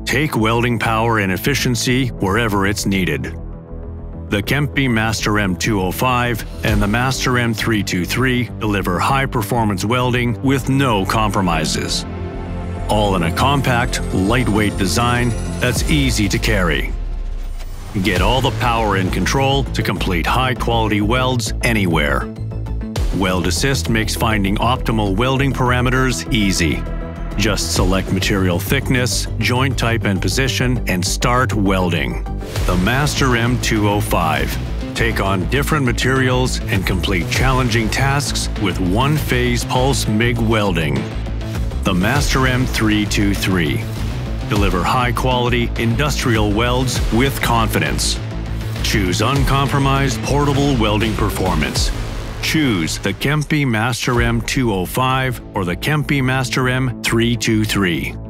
Take welding power and efficiency wherever it's needed. The Kemppi Master M205 and the Master M323 deliver high-performance welding with no compromises. All in a compact, lightweight design that's easy to carry. Get all the power and control to complete high-quality welds anywhere. Weld Assist makes finding optimal welding parameters easy. Just select material thickness, joint type and position, and start welding. The Master M205. Take on different materials and complete challenging tasks with one-phase pulse MIG welding. The Master M323. Deliver high-quality industrial welds with confidence. Choose uncompromised portable welding performance. Choose the Kemppi Master M205 or the Kemppi Master M323.